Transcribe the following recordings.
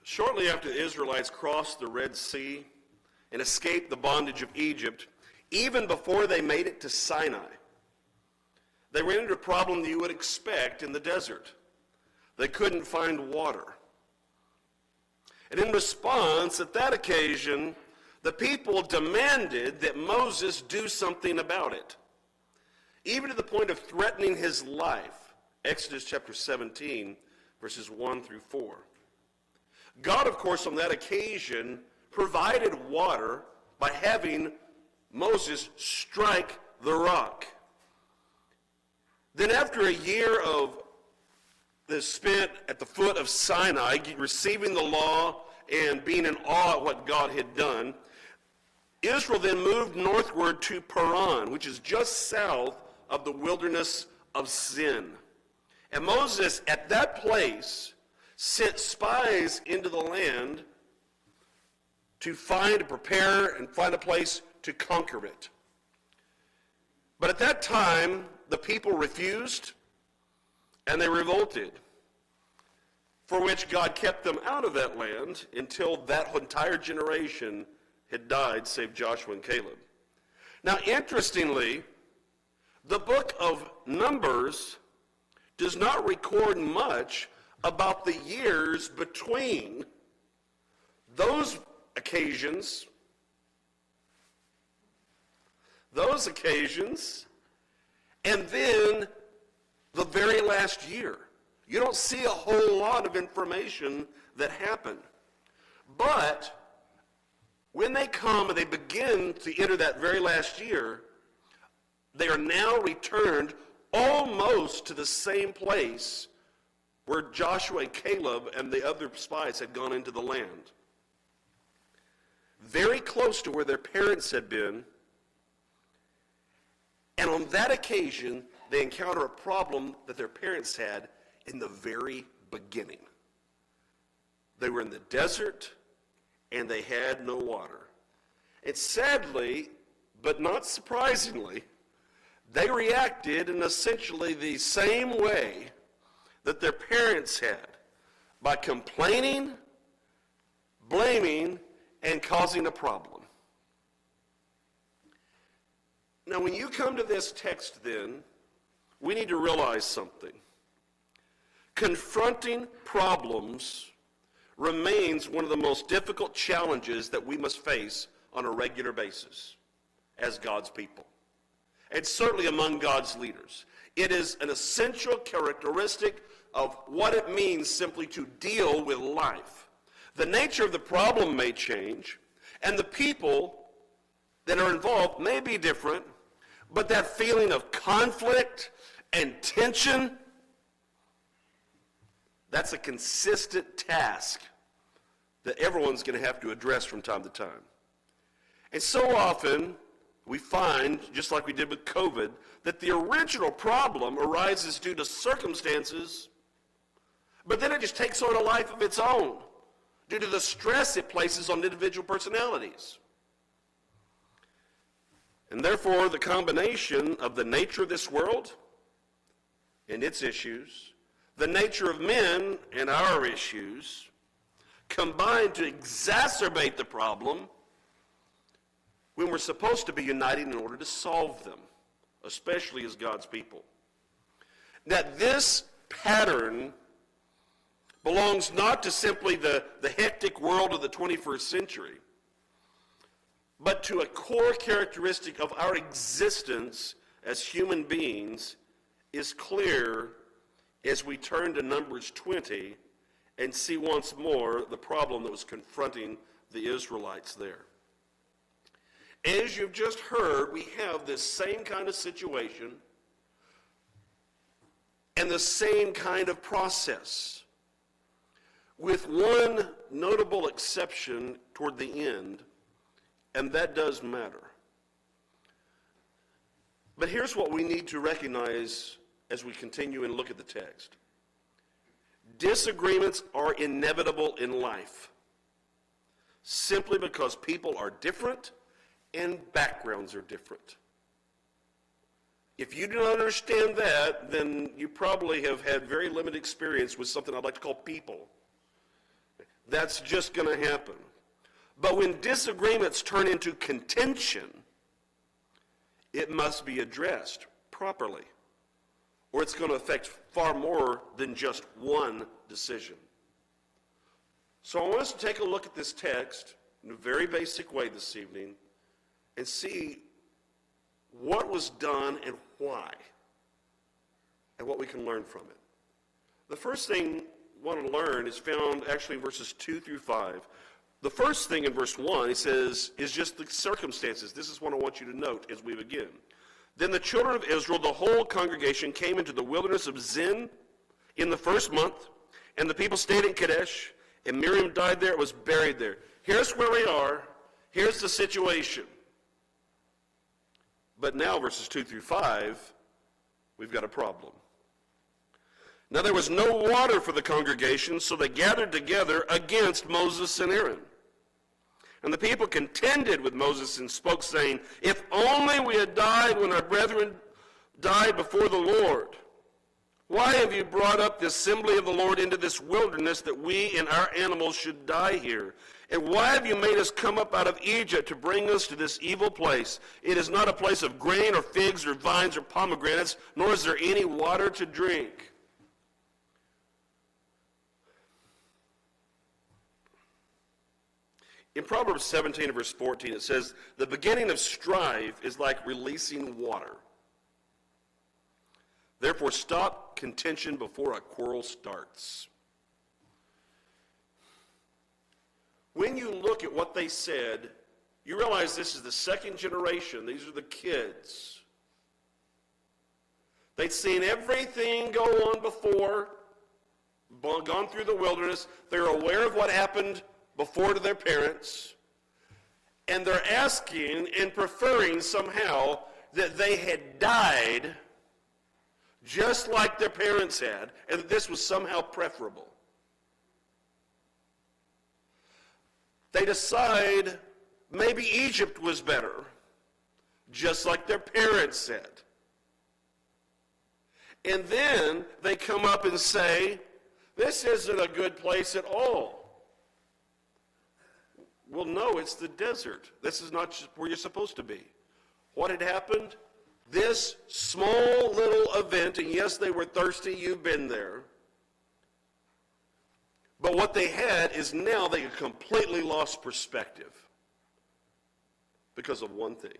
Shortly after the Israelites crossed the Red Sea and escaped the bondage of Egypt, even before they made it to Sinai, they ran into a problem that you would expect in the desert. They couldn't find water. And in response, at that occasion, the people demanded that Moses do something about it, even to the point of threatening his life. Exodus chapter 17, verses 1 through 4. God, of course, on that occasion, provided water by having Moses strike the rock. Then after a year of this spent at the foot of Sinai, receiving the law and being in awe at what God had done, Israel then moved northward to Paran, which is just south of the wilderness of Sin. And Moses, at that place, sent spies into the land to prepare, and find a place to conquer it. But at that time, the people refused, and they revolted, for which God kept them out of that land until that entire generation had died, save Joshua and Caleb. Now, interestingly, the book of Numbers does not record much about the years between those occasions, and then the very last year. You don't see a whole lot of information that happened. But when they come and they begin to enter that very last year, they are now returned almost to the same place where Joshua and Caleb and the other spies had gone into the land. Very close to where their parents had been. And on that occasion, they encounter a problem that their parents had in the very beginning. They were in the desert, and they had no water. And sadly, but not surprisingly, they reacted in essentially the same way that their parents had, by complaining, blaming, and causing a problem. Now, when you come to this text, then, we need to realize something. Confronting problems remains one of the most difficult challenges that we must face on a regular basis as God's people, and certainly among God's leaders. It is an essential characteristic of what it means simply to deal with life. The nature of the problem may change, and the people that are involved may be different, but that feeling of conflict and tension, that's a consistent task that everyone's going to have to address from time to time. And so often, we find, just like we did with COVID, that the original problem arises due to circumstances, but then it just takes on a life of its own due to the stress it places on individual personalities. And therefore, the combination of the nature of this world and its issues, the nature of men and our issues, combine to exacerbate the problem when we're supposed to be uniting in order to solve them, especially as God's people. Now, this pattern belongs not to simply the hectic world of the 21st century, but to a core characteristic of our existence as human beings is clear as we turn to Numbers 20 and see once more the problem that was confronting the Israelites there. As you've just heard, we have this same kind of situation and the same kind of process, with one notable exception toward the end, and that does matter. But here's what we need to recognize as we continue and look at the text. Disagreements are inevitable in life, simply because people are different and backgrounds are different. If you do not understand that, then you probably have had very limited experience with something I'd like to call people. That's just going to happen. But when disagreements turn into contention, it must be addressed properly, or it's going to affect far more than just one decision. So I want us to take a look at this text in a very basic way this evening and see what was done and why, and what we can learn from it. The first thing I want to learn is found actually in verses 2 through 5. The first thing in verse 1, he says, is just the circumstances. This is what I want you to note as we begin. Then the children of Israel, the whole congregation, came into the wilderness of Zin in the first month, and the people stayed in Kadesh, and Miriam died there, was buried there. Here's where we are. Here's the situation. But now, verses 2 through 5, we've got a problem. Now there was no water for the congregation, so they gathered together against Moses and Aaron. And the people contended with Moses and spoke, saying, if only we had died when our brethren died before the Lord. Why have you brought up the assembly of the Lord into this wilderness, that we and our animals should die here? And why have you made us come up out of Egypt to bring us to this evil place? It is not a place of grain or figs or vines or pomegranates, nor is there any water to drink. In Proverbs 17, verse 14, it says, the beginning of strife is like releasing water. Therefore, stop contention before a quarrel starts. When you look at what they said, you realize this is the second generation. These are the kids. They'd seen everything go on before, gone through the wilderness. They're aware of what happened before to their parents, and they're asking and preferring somehow that they had died just like their parents had, and that this was somehow preferable. They decide maybe Egypt was better, just like their parents said. And then they come up and say, this isn't a good place at all. Well, no, it's the desert. This is not where you're supposed to be. What had happened? This small little event, and yes, they were thirsty, you've been there. But what they had is now they had completely lost perspective because of one thing.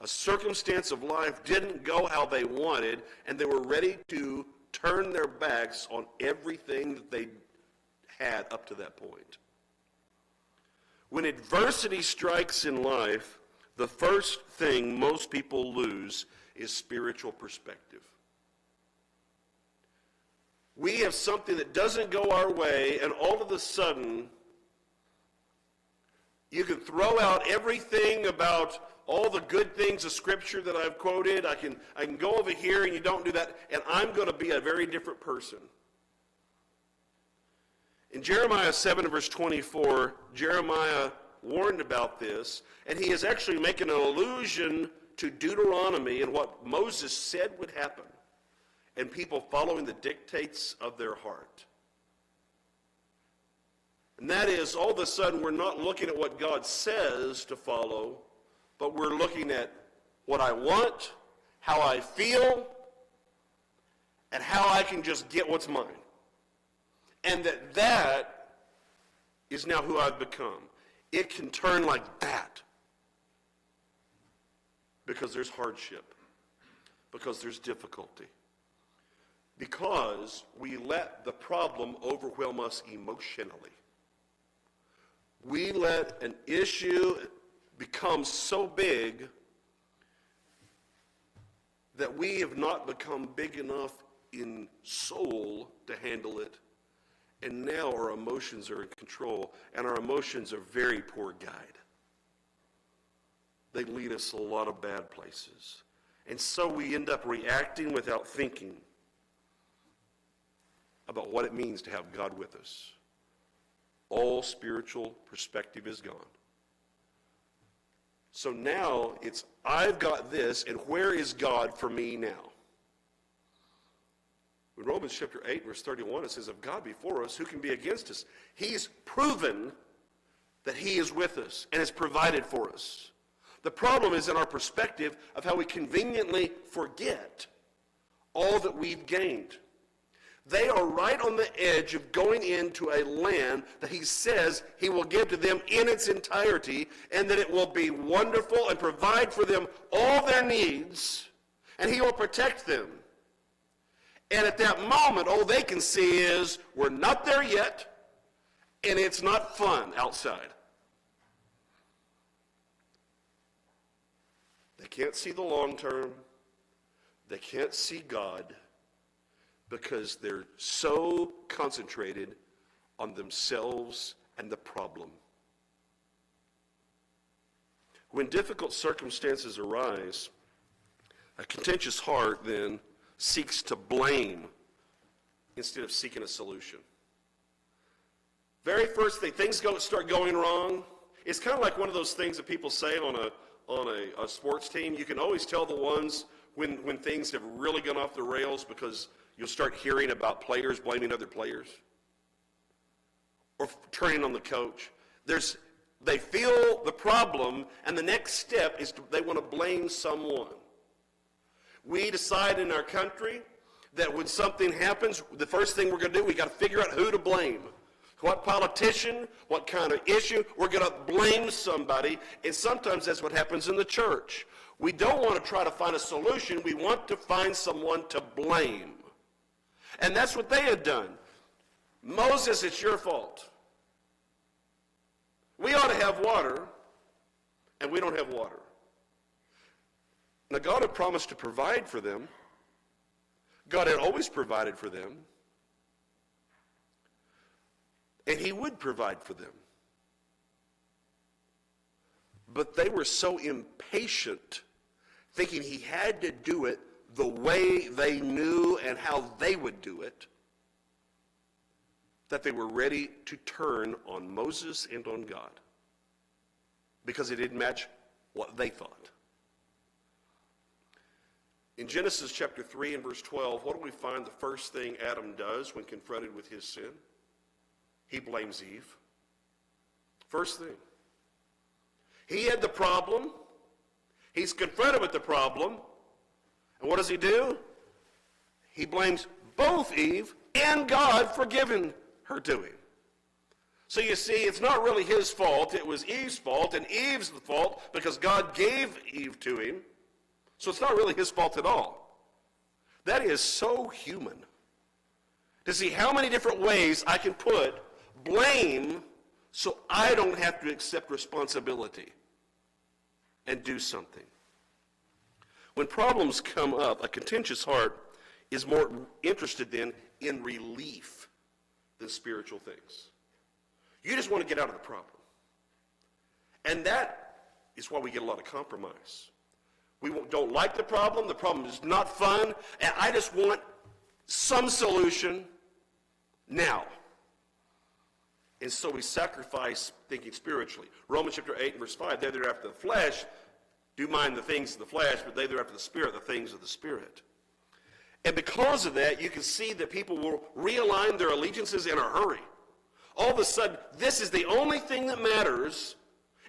A circumstance of life didn't go how they wanted, and they were ready to turn their backs on everything that they had up to that point. When adversity strikes in life, the first thing most people lose is spiritual perspective. We have something that doesn't go our way, and all of a sudden, you can throw out everything about all the good things of Scripture that I've quoted. I can go over here and you don't do that, and I'm going to be a very different person. In Jeremiah 7, verse 24, Jeremiah warned about this, and he is actually making an allusion to Deuteronomy and what Moses said would happen, and people following the dictates of their heart. And that is, all of a sudden, we're not looking at what God says to follow, but we're looking at what I want, how I feel, and how I can just get what's mine. And that is now who I've become. It can turn like that because there's hardship, because there's difficulty, because we let the problem overwhelm us emotionally. We let an issue become so big that we have not become big enough in soul to handle it. And now our emotions are in control, and our emotions are very poor guide. They lead us a lot of bad places. And so we end up reacting without thinking about what it means to have God with us. All spiritual perspective is gone. So now it's, I've got this, and where is God for me now? In Romans chapter 8, verse 31, it says, if God be for us, who can be against us? He's proven that he is with us and has provided for us. The problem is in our perspective of how we conveniently forget all that we've gained. They are right on the edge of going into a land that he says he will give to them in its entirety, and that it will be wonderful and provide for them all their needs, and he will protect them. And at that moment, all they can see is, we're not there yet, and it's not fun outside. They can't see the long term. They can't see God because they're so concentrated on themselves and the problem. When difficult circumstances arise, a contentious heart then seeks to blame instead of seeking a solution. Very first thing, things start going wrong. It's kind of like one of those things that people say on a sports team. You can always tell the ones when things have really gone off the rails because you'll start hearing about players blaming other players or turning on the coach. They feel the problem, and the next step is they want to blame someone. We decide in our country that when something happens, the first thing we're going to do, we got to figure out who to blame. What politician, what kind of issue, we're going to blame somebody, and sometimes that's what happens in the church. We don't want to try to find a solution, we want to find someone to blame. And that's what they had done. Moses, it's your fault. We ought to have water, and we don't have water. Now, God had promised to provide for them. God had always provided for them. And he would provide for them. But they were so impatient, thinking he had to do it the way they knew and how they would do it, that they were ready to turn on Moses and on God because it didn't match what they thought. In Genesis chapter 3 and verse 12, what do we find the first thing Adam does when confronted with his sin? He blames Eve. First thing. He had the problem. He's confronted with the problem. And what does he do? He blames both Eve and God for giving her to him. So you see, it's not really his fault. It was Eve's fault, and Eve's the fault because God gave Eve to him. So it's not really his fault at all. That is so human. To see how many different ways I can put blame so I don't have to accept responsibility and do something. When problems come up, a contentious heart is more interested then in relief than spiritual things. You just want to get out of the problem. And that is why we get a lot of compromise. We don't like the problem is not fun, and I just want some solution now. And so we sacrifice thinking spiritually. Romans chapter 8 and verse 5, they that are after the flesh do mind the things of the flesh, but they that are after the Spirit, the things of the Spirit. And because of that, you can see that people will realign their allegiances in a hurry. All of a sudden, this is the only thing that matters,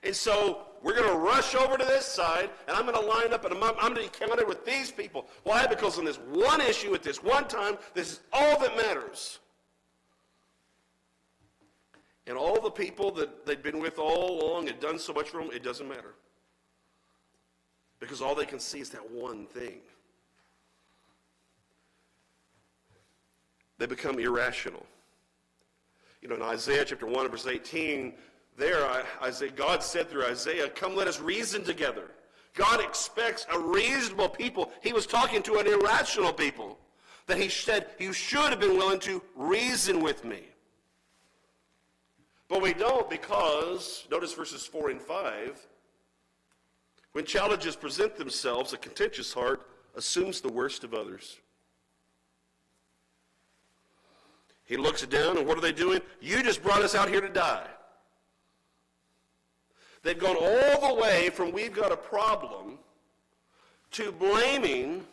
and so we're going to rush over to this side, and I'm going to line up, and I'm going to be counted with these people. Why? Because on this one issue at this one time, this is all that matters. And all the people that they'd been with all along had done so much for them, it doesn't matter. Because all they can see is that one thing. They become irrational. You know, in Isaiah chapter 1 verse 18, God said through Isaiah, come let us reason together. God expects a reasonable people. He was talking to an irrational people. That he said, you should have been willing to reason with me. But we don't because, notice verses 4 and 5, when challenges present themselves, a contentious heart assumes the worst of others. He looks down, and what are they doing? You just brought us out here to die. They've gone all the way from we've got a problem to blaming,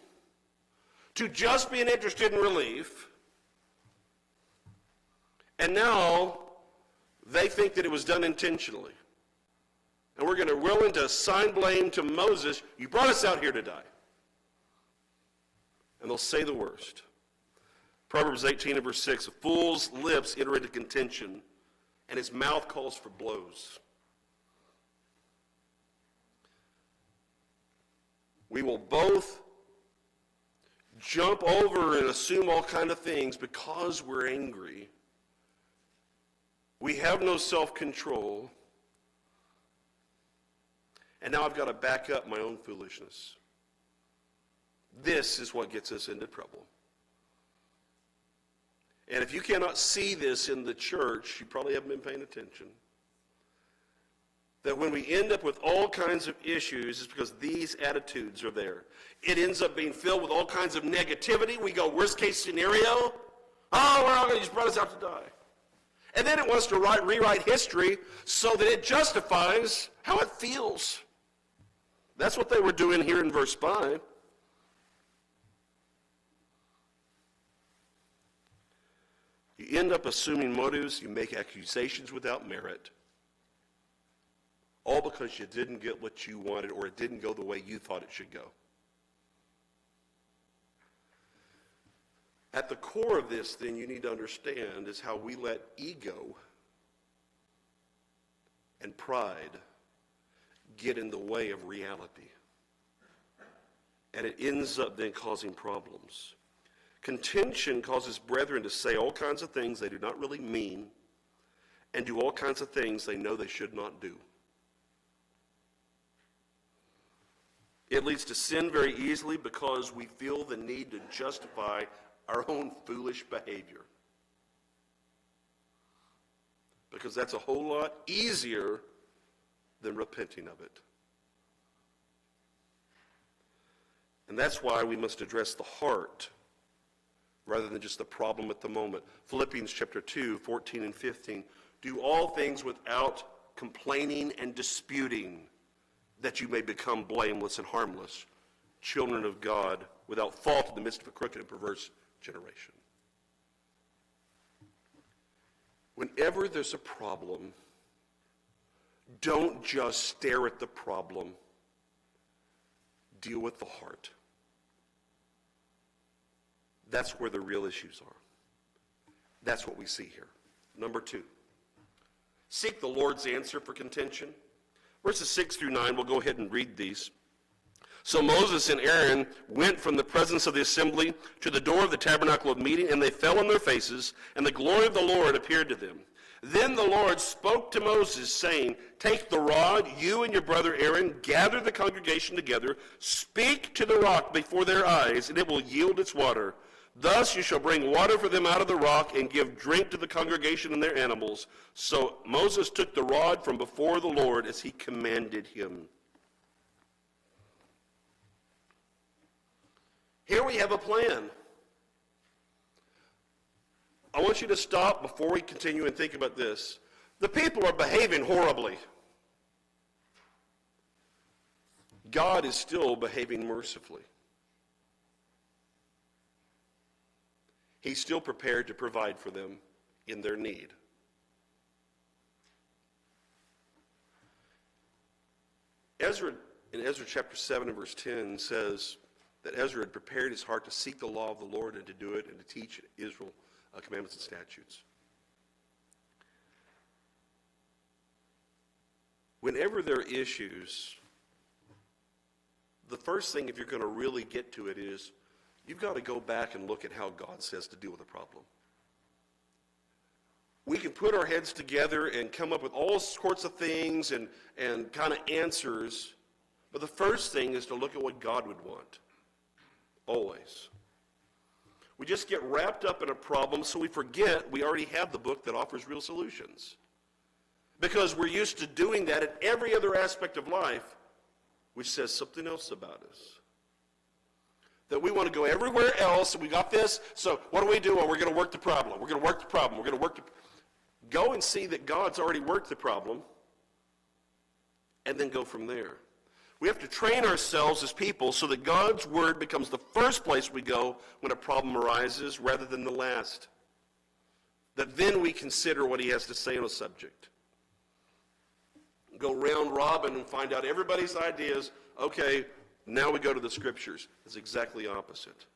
to just being interested in relief. And now they think that it was done intentionally. And we're going to willing to assign blame to Moses. You brought us out here to die. And they'll say the worst. Proverbs 18 and verse 6, a fool's lips enter into contention, and his mouth calls for blows. We will both jump over and assume all kinds of things because we're angry. We have no self-control. And now I've got to back up my own foolishness. This is what gets us into trouble. And if you cannot see this in the church, you probably haven't been paying attention. That when we end up with all kinds of issues, it's because these attitudes are there. It ends up being filled with all kinds of negativity. We go, worst case scenario. Oh, we're all going to just brought us out to die. And then it wants to rewrite history so that it justifies how it feels. That's what they were doing here in verse 5. You end up assuming motives. You make accusations without merit. All because you didn't get what you wanted or it didn't go the way you thought it should go. At the core of this, then, you need to understand is how we let ego and pride get in the way of reality. And it ends up then causing problems. Contention causes brethren to say all kinds of things they do not really mean and do all kinds of things they know they should not do. It leads to sin very easily because we feel the need to justify our own foolish behavior. Because that's a whole lot easier than repenting of it. And that's why we must address the heart rather than just the problem at the moment. Philippians chapter 2, 14 and 15. Do all things without complaining and disputing, that you may become blameless and harmless, children of God, without fault in the midst of a crooked and perverse generation. Whenever there's a problem, don't just stare at the problem. Deal with the heart. That's where the real issues are. That's what we see here. Number 2, seek the Lord's answer for contention. Verses 6 through 9, we'll go ahead and read these. So Moses and Aaron went from the presence of the assembly to the door of the tabernacle of meeting, and they fell on their faces, and the glory of the Lord appeared to them. Then the Lord spoke to Moses, saying, take the rod, you and your brother Aaron, gather the congregation together, speak to the rock before their eyes, and it will yield its water. Thus you shall bring water for them out of the rock, and give drink to the congregation and their animals. So Moses took the rod from before the Lord as he commanded him. Here we have a plan. I want you to stop before we continue and think about this. The people are behaving horribly. God is still behaving mercifully. He's still prepared to provide for them in their need. Ezra, in Ezra chapter 7 and verse 10, says that Ezra had prepared his heart to seek the law of the Lord and to do it and to teach Israel commandments and statutes. Whenever there are issues, the first thing, if you're going to really get to it, is you've got to go back and look at how God says to deal with a problem. We can put our heads together and come up with all sorts of things and kind of answers, but the first thing is to look at what God would want. Always. We just get wrapped up in a problem, so we forget we already have the book that offers real solutions. Because we're used to doing that in every other aspect of life, which says something else about us. That we want to go everywhere else, and we got this, so what do? Well, we're going to work the problem. We're going to work the problem. We're going to work the... Go and see that God's already worked the problem, and then go from there. We have to train ourselves as people so that God's word becomes the first place we go when a problem arises rather than the last. That then we consider what he has to say on a subject. Go round robin and find out everybody's ideas. Okay, now we go to the scriptures. It's exactly opposite.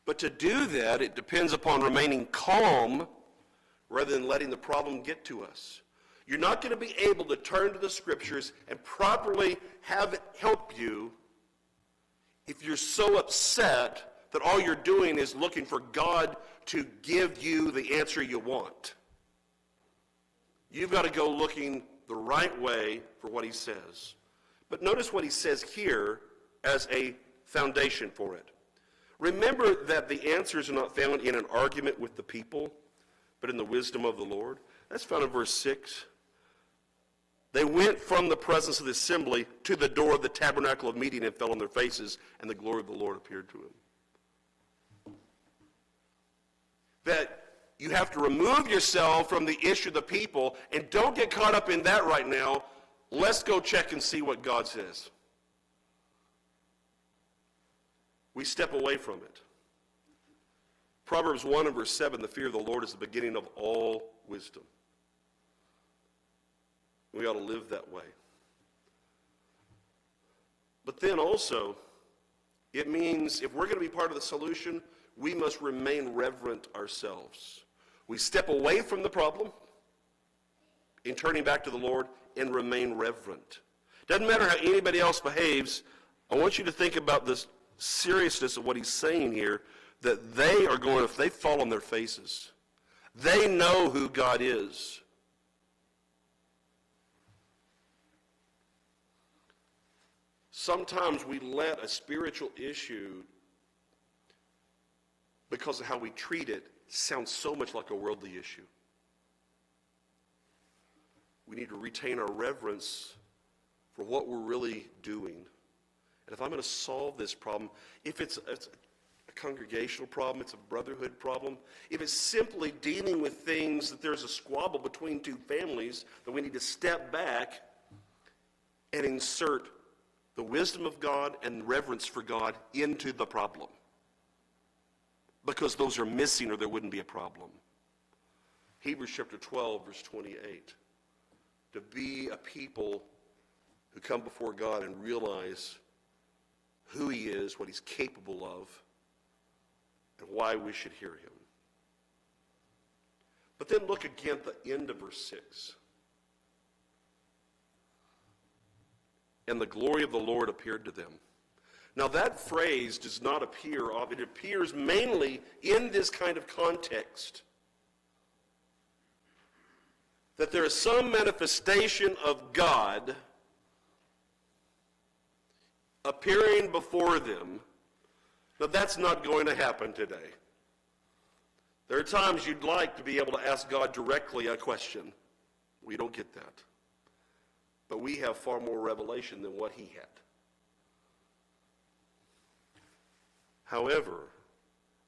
But to do that, it depends upon remaining calm rather than letting the problem get to us. You're not going to be able to turn to the scriptures and properly have it help you if you're so upset that all you're doing is looking for God to give you the answer you want. You've got to go looking the right way for what he says. But notice what he says here as a foundation for it. Remember that the answers are not found in an argument with the people, but in the wisdom of the Lord. That's found in verse 6. They went from the presence of the assembly to the door of the tabernacle of meeting and fell on their faces, and the glory of the Lord appeared to them. That you have to remove yourself from the issue of the people, and don't get caught up in that right now. Let's go check and see what God says. We step away from it. Proverbs 1 and verse 7, the fear of the Lord is the beginning of all wisdom. We ought to live that way. But then also, it means if we're going to be part of the solution, we must remain reverent ourselves. We step away from the problem in turning back to the Lord and remain reverent. Doesn't matter how anybody else behaves. I want you to think about this seriousness of what he's saying here, that they are going, if they fall on their faces, they know who God is. Sometimes we let a spiritual issue, because of how we treat it, sound so much like a worldly issue. We need to retain our reverence for what we're really doing. And if I'm going to solve this problem, if it's a congregational problem, it's a brotherhood problem, if it's simply dealing with things that there's a squabble between two families, then we need to step back and insert the wisdom of God and reverence for God into the problem. Because those are missing or there wouldn't be a problem. Hebrews chapter 12, verse 28. To be a people who come before God and realize who he is, what he's capable of, and why we should hear him. But then look again at the end of verse 6. And the glory of the Lord appeared to them. Now that phrase does not appear often. It appears mainly in this kind of context. That there is some manifestation of God appearing before them. Now that's not going to happen today. There are times you'd like to be able to ask God directly a question. We don't get that. But we have far more revelation than what he had. However,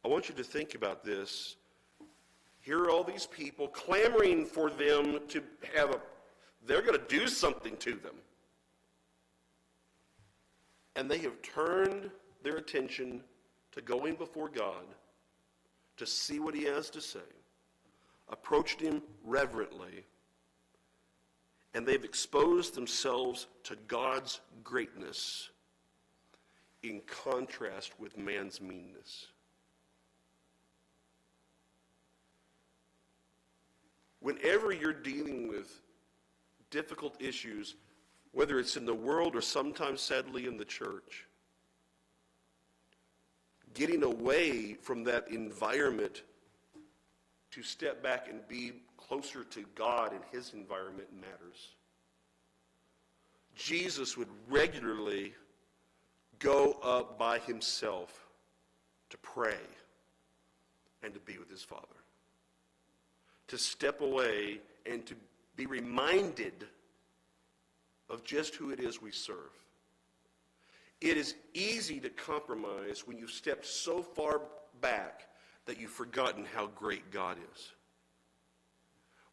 I want you to think about this. Here are all these people clamoring for them to have they're going to do something to them. And they have turned their attention to going before God to see what he has to say, approached him reverently, and they've exposed themselves to God's greatness in contrast with man's meanness. Whenever you're dealing with difficult issues, whether it's in the world or sometimes sadly in the church, getting away from that environment to step back and be closer to God and his environment matters. Jesus would regularly go up by himself to pray and to be with his Father. To step away and to be reminded of just who it is we serve. It is easy to compromise when you've stepped so far back that you've forgotten how great God is.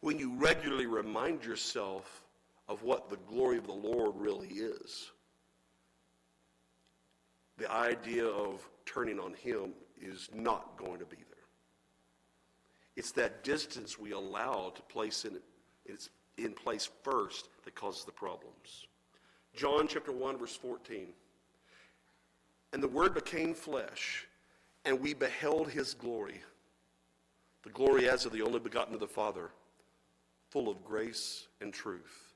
When you regularly remind yourself of what the glory of the Lord really is, the idea of turning on him is not going to be there. It's that distance we allow to place in place first that causes the problems. John chapter 1, verse 14. And the Word became flesh, and we beheld his glory, the glory as of the only begotten of the Father, full of grace and truth.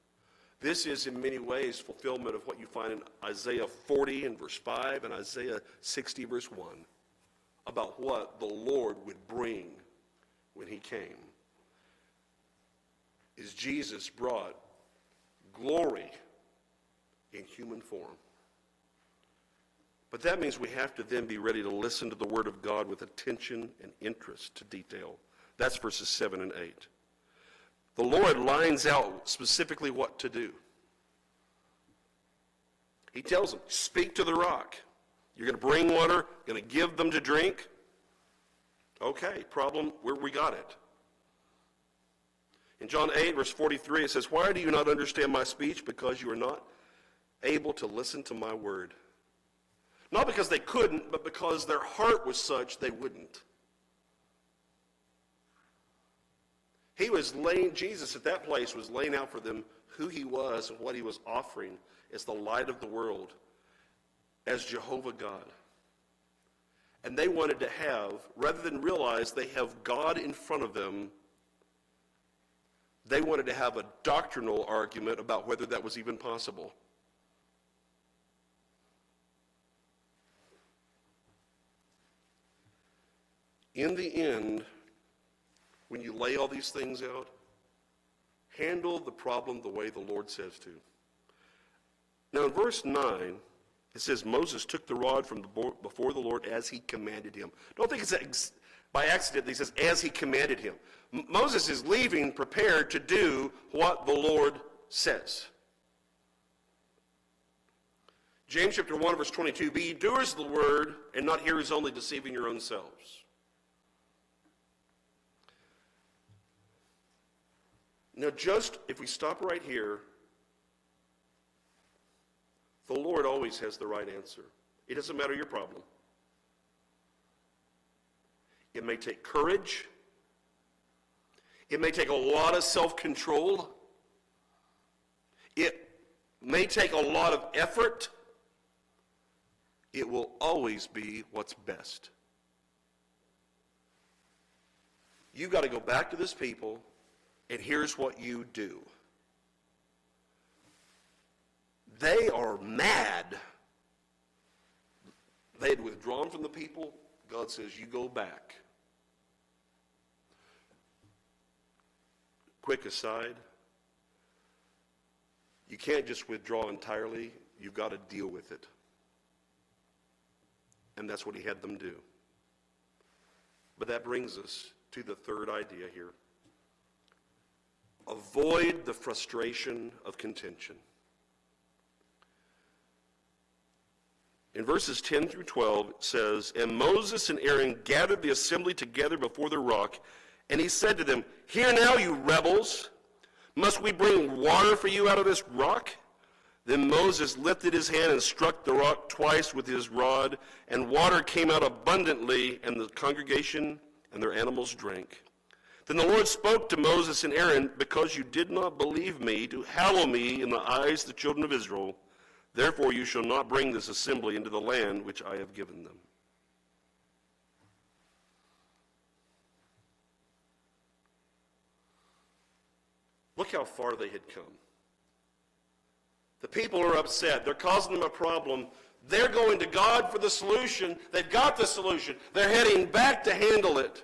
This is in many ways fulfillment of what you find in Isaiah 40 and verse 5 and Isaiah 60 verse 1 about what the Lord would bring when he came. Is Jesus brought glory in human form. But that means we have to then be ready to listen to the Word of God with attention and interest to detail. That's verses 7 and 8. The Lord lines out specifically what to do. He tells them, speak to the rock. You're going to bring water, going to give them to drink. Okay, problem, where we got it. In John 8, verse 43, it says, why do you not understand my speech? Because you are not able to listen to my word. Not because they couldn't, but because their heart was such they wouldn't. Jesus at that place was laying out for them who he was and what he was offering as the light of the world, as Jehovah God. And they wanted to have, rather than realize they have God in front of them, they wanted to have a doctrinal argument about whether that was even possible. In the end, when you lay all these things out, handle the problem the way the Lord says to. Now in verse 9, it says, Moses took the rod from before the Lord as he commanded him. Don't think it's by accident that he says, as he commanded him. Moses is leaving prepared to do what the Lord says. James chapter 1, verse 22, be ye doers of the word, and not hearers only, deceiving your own selves. Now just, if we stop right here, the Lord always has the right answer. It doesn't matter your problem. It may take courage. It may take a lot of self-control. It may take a lot of effort. It will always be what's best. You've got to go back to this people, and here's what you do. They are mad. They had withdrawn from the people. God says, you go back. Quick aside, you can't just withdraw entirely. You've got to deal with it. And that's what he had them do. But that brings us to the third idea here. Avoid the frustration of contention. In verses 10 through 12, it says, and Moses and Aaron gathered the assembly together before the rock, and he said to them, hear now, you rebels, must we bring water for you out of this rock? Then Moses lifted his hand and struck the rock twice with his rod, and water came out abundantly, and the congregation and their animals drank. Then the Lord spoke to Moses and Aaron, because you did not believe me, to hallow me in the eyes of the children of Israel. Therefore you shall not bring this assembly into the land which I have given them. Look how far they had come. The people are upset. They're causing them a problem. They're going to God for the solution. They've got the solution. They're heading back to handle it.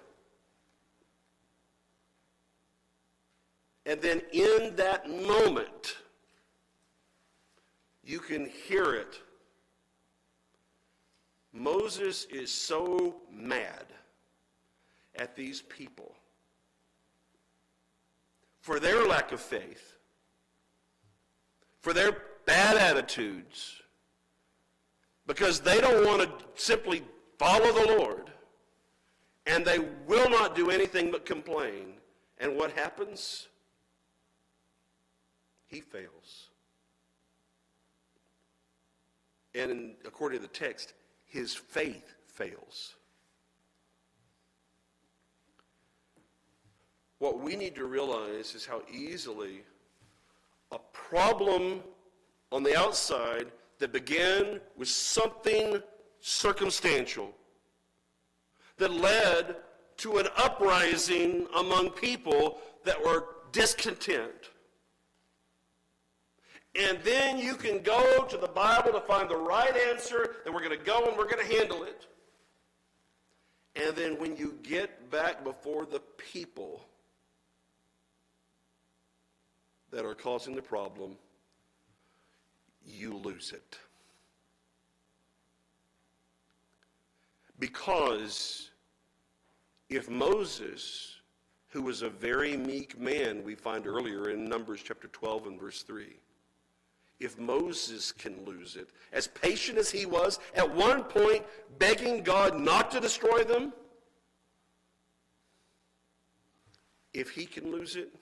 And then in that moment, you can hear it. Moses is so mad at these people for their lack of faith, for their bad attitudes, because they don't want to simply follow the Lord, and they will not do anything but complain. And what happens? He fails. And according to the text, his faith fails. What we need to realize is how easily a problem on the outside that began with something circumstantial that led to an uprising among people that were discontent. And then you can go to the Bible to find the right answer, and we're going to go and we're going to handle it. And then when you get back before the people that are causing the problem, you lose it. Because if Moses, who was a very meek man, we find earlier in Numbers chapter 12 and verse 3, if Moses can lose it, as patient as he was, at one point begging God not to destroy them, if he can lose it,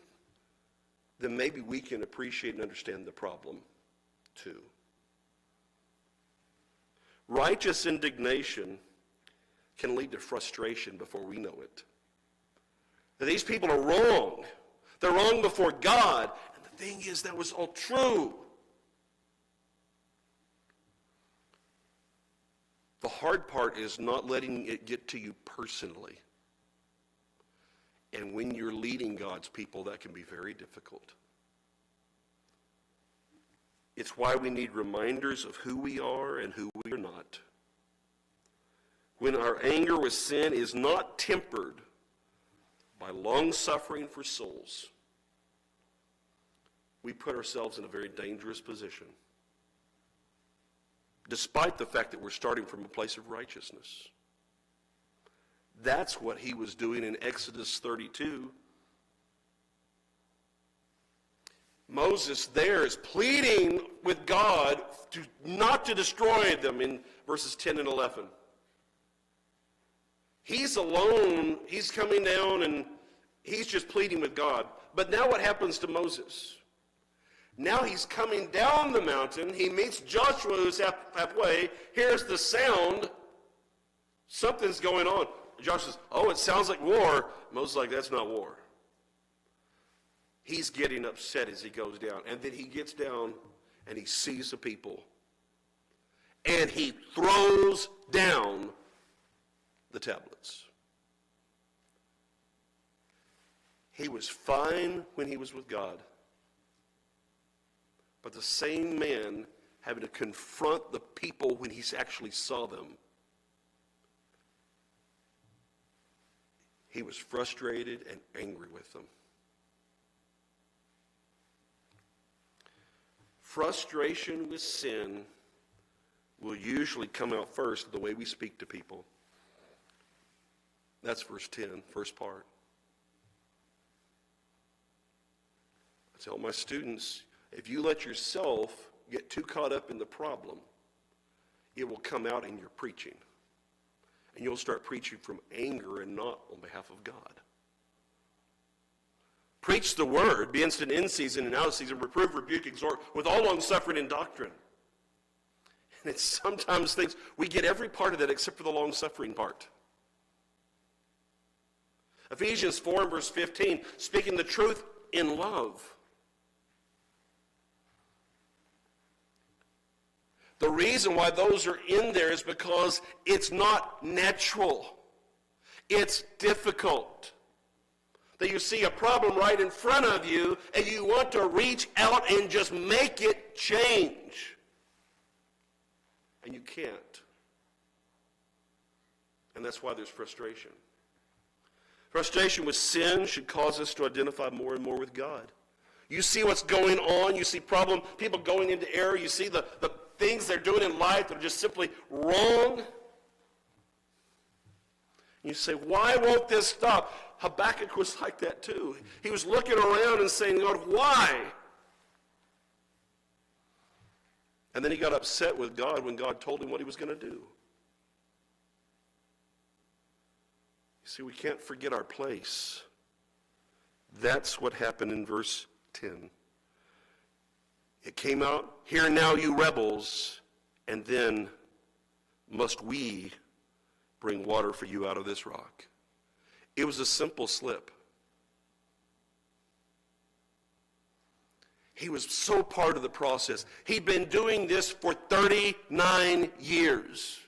then maybe we can appreciate and understand the problem too. Righteous indignation can lead to frustration before we know it. That these people are wrong. They're wrong before God. And the thing is, that was all true. The hard part is not letting it get to you personally. And when you're leading God's people, that can be very difficult. It's why we need reminders of who we are and who we are not. When our anger with sin is not tempered by long-suffering for souls, we put ourselves in a very dangerous position, despite the fact that we're starting from a place of righteousness. That's what he was doing in Exodus 32. Moses there is pleading with God not to destroy them in verses 10 and 11. He's alone. He's coming down and he's just pleading with God. But now what happens to Moses? Now he's coming down the mountain. He meets Joshua, who's halfway. Here's the sound. Something's going on. Joshua says, oh, it sounds like war. Moses is like, that's not war. He's getting upset as he goes down. And then he gets down and he sees the people. And he throws down the tablets. He was fine when he was with God. But the same man having to confront the people when he actually saw them, he was frustrated and angry with them. Frustration with sin will usually come out first the way we speak to people. That's verse 10, first part. I tell my students, if you let yourself get too caught up in the problem, it will come out in your preaching. And you'll start preaching from anger and not on behalf of God. Preach the word, be instant in season and out of season, reprove, rebuke, exhort, with all long suffering and doctrine. And it's sometimes things, we get every part of that except for the long suffering part. Ephesians 4 and verse 15, speaking the truth in love. The reason why those are in there is because it's not natural. It's difficult. That you see a problem right in front of you and you want to reach out and just make it change. And you can't. And that's why there's frustration. Frustration with sin should cause us to identify more and more with God. You see what's going on. You see people going into error. You see the things they're doing in life that are just simply wrong. You say, why won't this stop? Habakkuk was like that too. He was looking around and saying, God, why? And then he got upset with God when God told him what he was going to do. You see, we can't forget our place. That's what happened in verse 10. It came out, hear now you rebels, and then must we bring water for you out of this rock. It was a simple slip. He was so part of the process. He'd been doing this for 39 years.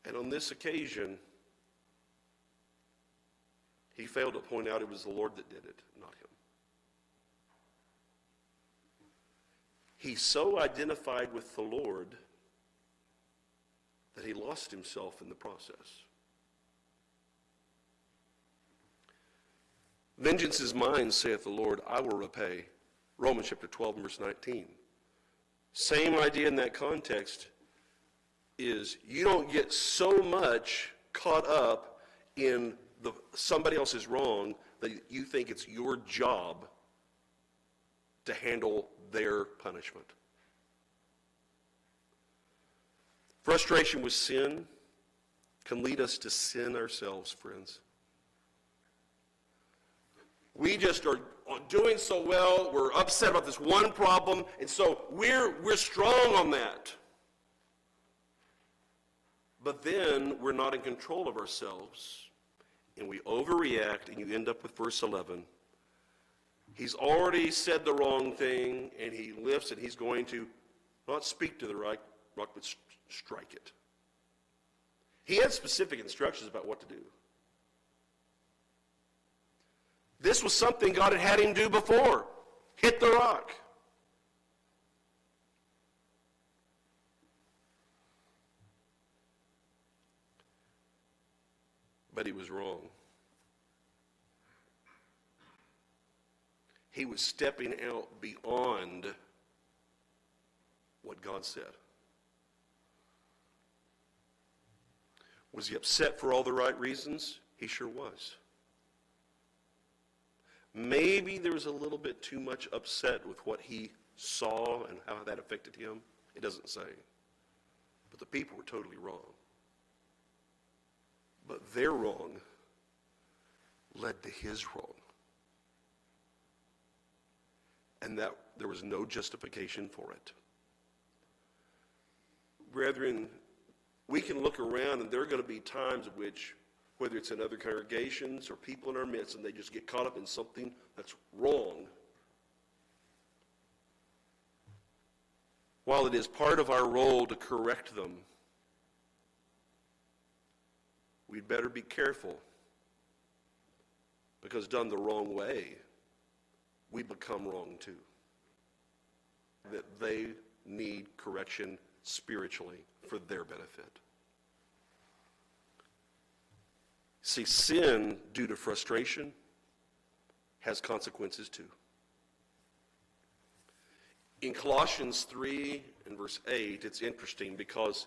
And on this occasion, he failed to point out it was the Lord that did it, not him. He so identified with the Lord that he lost himself in the process. Vengeance is mine, saith the Lord, I will repay. Romans chapter 12, verse 19. Same idea in that context is you don't get so much caught up in somebody else's wrong that you think it's your job to handle their punishment. Frustration with sin can lead us to sin ourselves, friends. We just are doing so well, we're upset about this one problem, and so we're strong on that. But then we're not in control of ourselves, and we overreact, and you end up with verse 11. He's already said the wrong thing, and he lifts, and he's going to not speak to the rock, but strike it. He had specific instructions about what to do. This was something God had him do before. Hit the rock. But he was wrong. He was stepping out beyond what God said. Was he upset for all the right reasons? He sure was. Maybe there was a little bit too much upset with what he saw and how that affected him. It doesn't say. But the people were totally wrong. But their wrong led to his wrong. And that there was no justification for it. Brethren, we can look around and there are going to be times in which, whether it's in other congregations or people in our midst, and they just get caught up in something that's wrong. While it is part of our role to correct them, we'd better be careful, because done the wrong way, we become wrong too. That they need correction spiritually for their benefit. See, sin due to frustration has consequences too. In Colossians 3 and verse 8, it's interesting because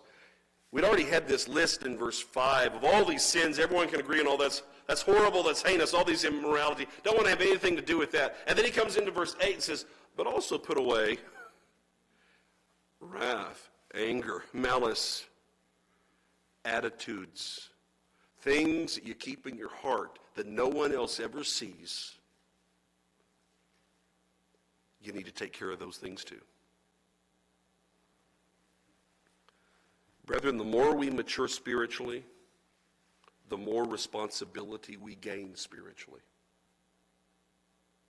we'd already had this list in verse 5 of all these sins. Everyone can agree on all that's horrible, that's heinous, all these immorality. Don't want to have anything to do with that. And then he comes into verse 8 and says, but also put away wrath, anger, malice, attitudes, things that you keep in your heart that no one else ever sees. You need to take care of those things too. Brethren, the more we mature spiritually, the more responsibility we gain spiritually.